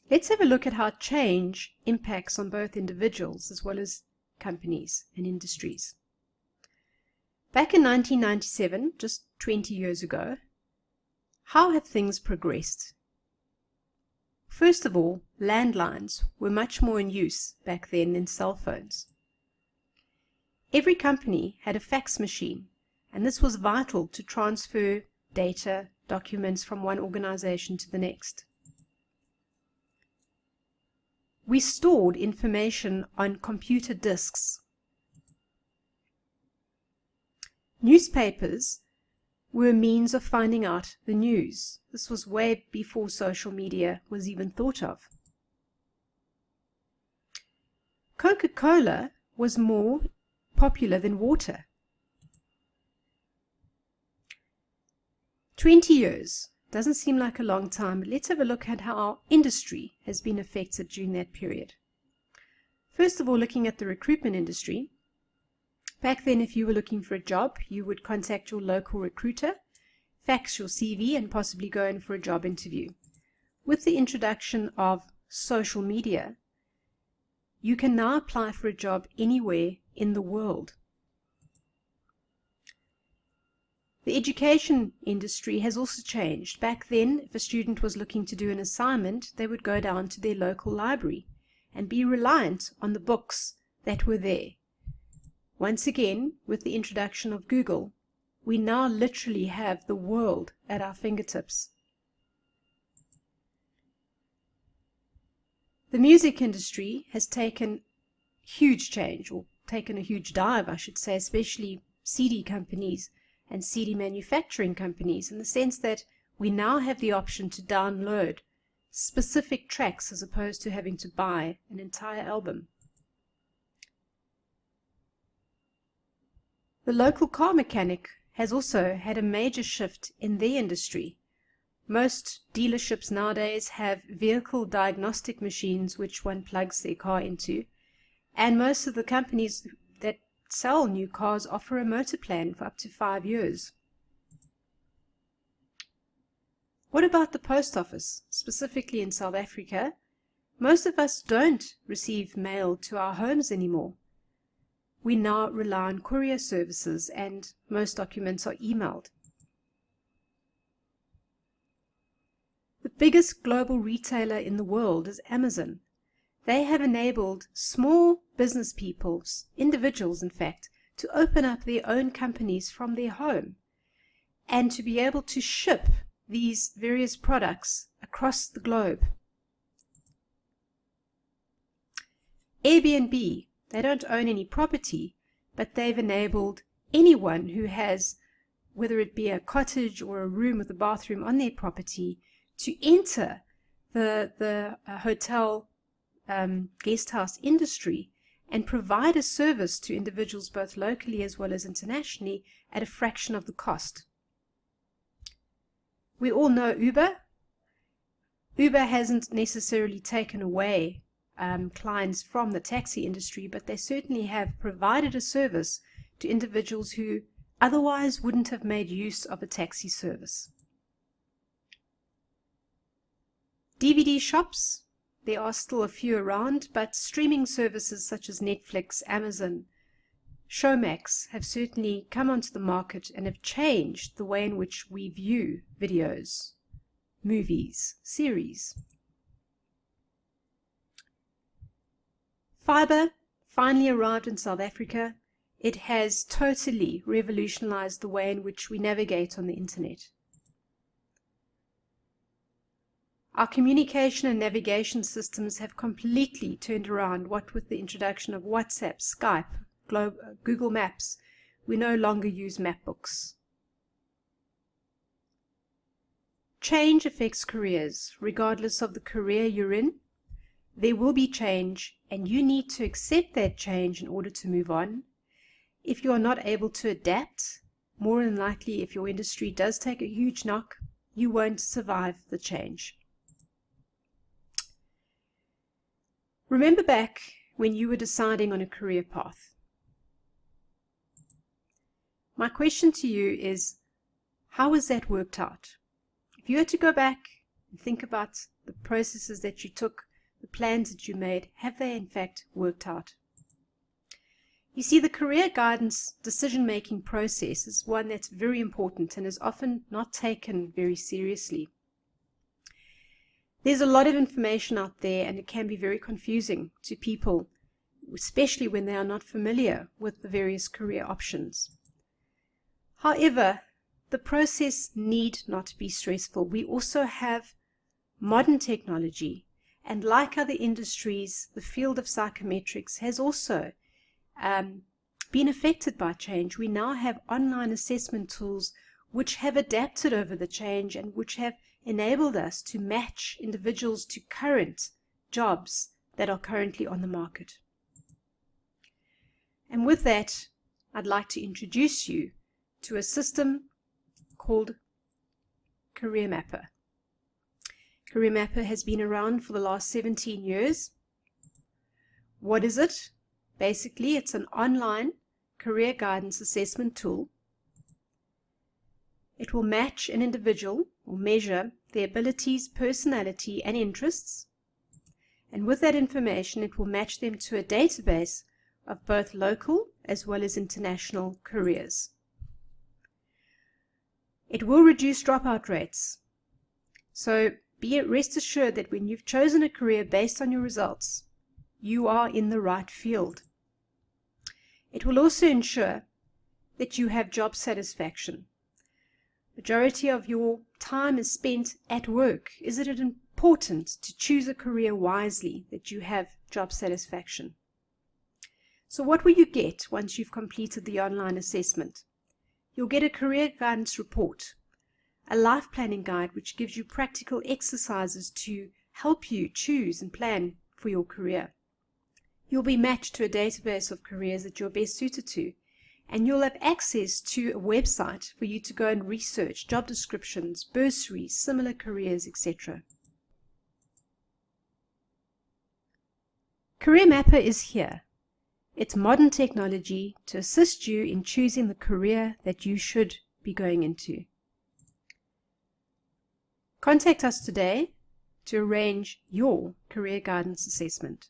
Let's have a look at how change impacts on both individuals as well as companies and industries. Back in 1997, just 20 years ago, how have things progressed? First of all, landlines were much more in use back then than cell phones. Every company had a fax machine, and this was vital to transfer data, documents from one organization to the next. We stored information on computer disks. Newspapers were a means of finding out the news. This was way before social media was even thought of. Coca-Cola was more popular than water. 20 years doesn't seem like a long time, but let's have a look at how our industry has been affected during that period. First of all, looking at the recruitment industry. Back then, if you were looking for a job, you would contact your local recruiter, fax your CV, and possibly go in for a job interview. With the introduction of social media, you can now apply for a job anywhere in the world. The education industry has also changed. Back then, if a student was looking to do an assignment, they would go down to their local library and be reliant on the books that were there. Once again, with the introduction of Google, we now literally have the world at our fingertips. The music industry has taken huge change, or taken a huge dive, I should say, especially CD companies and CD manufacturing companies, in the sense that we now have the option to download specific tracks as opposed to having to buy an entire album. The local car mechanic has also had a major shift in their industry. Most dealerships nowadays have vehicle diagnostic machines which one plugs their car into, and most of the companies that sell new cars offer a motor plan for up to 5 years. What about the post office, specifically in South Africa? Most of us don't receive mail to our homes anymore. We now rely on courier services, and most documents are emailed. The biggest global retailer in the world is Amazon. They have enabled small business people, individuals in fact, to open up their own companies from their home and to be able to ship these various products across the globe. Airbnb, they don't own any property, but they've enabled anyone who has, whether it be a cottage or a room with a bathroom on their property, to enter the hotel guest house industry and provide a service to individuals both locally as well as internationally at a fraction of the cost. We all know Uber. Uber hasn't necessarily taken away clients from the taxi industry, but they certainly have provided a service to individuals who otherwise wouldn't have made use of a taxi service. DVD shops, there are still a few around, but streaming services such as Netflix, Amazon, Showmax have certainly come onto the market and have changed the way in which we view videos, movies, series. Fiber finally arrived in South Africa. It has totally revolutionized the way in which we navigate on the internet. Our communication and navigation systems have completely turned around, what with the introduction of WhatsApp, Skype, Google Maps. We no longer use map books. Change affects careers. Regardless of the career you're in, there will be change, and you need to accept that change in order to move on. If you are not able to adapt, more than likely, if your industry does take a huge knock, you won't survive the change. Remember back when you were deciding on a career path. My question to you is, how has that worked out? If you had to go back and think about the processes that you took, the plans that you made, have they in fact worked out? You see, the career guidance decision-making process is one that's very important and is often not taken very seriously. There's a lot of information out there, and it can be very confusing to people, especially when they are not familiar with the various career options. However, the process need not be stressful. We also have modern technology, and like other industries, the field of psychometrics has also been affected by change. We now have online assessment tools which have adapted over the change and which have enabled us to match individuals to current jobs that are currently on the market. And with that, I'd like to introduce you to a system called Career Mapper. Career Mapper has been around for the last 17 years. What is it? Basically, it's an online career guidance assessment tool. It will match an individual or measure their abilities, personality, and interests. And with that information, it will match them to a database of both local as well as international careers. It will reduce dropout rates. So rest assured that when you've chosen a career based on your results, you are in the right field. It will also ensure that you have job satisfaction. Majority of your time is spent at work. Is it important to choose a career wisely that you have job satisfaction? So what will you get once you've completed the online assessment? You'll get a career guidance report, a life planning guide which gives you practical exercises to help you choose and plan for your career. You'll be matched to a database of careers that you're best suited to, and you'll have access to a website for you to go and research job descriptions, bursaries, similar careers, etc. Career Mapper is here. It's modern technology to assist you in choosing the career that you should be going into. Contact us today to arrange your career guidance assessment.